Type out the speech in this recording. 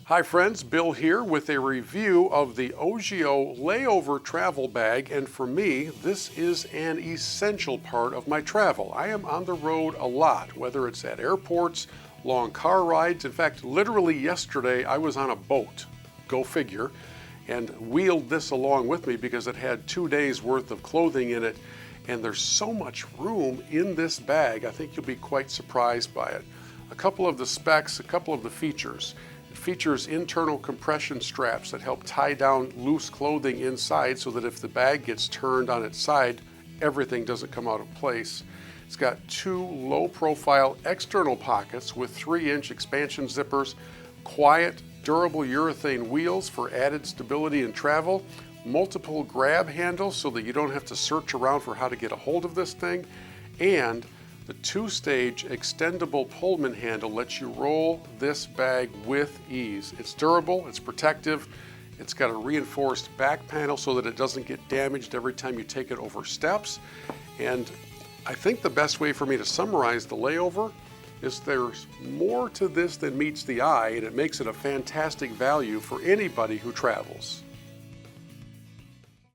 Hi friends, Bill here with a review of the Ogio Layover Travel Bag, and for me, this is an essential part of my travel. I am on the road a lot, whether it's at airports, long car rides. In fact, literally yesterday I was on a boat, go figure, and wheeled this along with me because it had 2 days worth of clothing in it, and there's so much room in this bag. I think you'll be quite surprised by it. A couple of the specs, a couple of the features. It features internal compression straps that help tie down loose clothing inside so that if the bag gets turned on its side, everything doesn't come out of place. It's got 2 low-profile external pockets with 3-inch expansion zippers, quiet, durable urethane wheels for added stability in travel, multiple grab handles so that you don't have to search around for how to get a hold of this thing, and the 2-stage extendable Pullman handle lets you roll this bag with ease. It's durable, it's protective, it's got a reinforced back panel so that it doesn't get damaged every time you take it over steps. And I think the best way for me to summarize the layover is there's more to this than meets the eye, and it makes it a fantastic value for anybody who travels.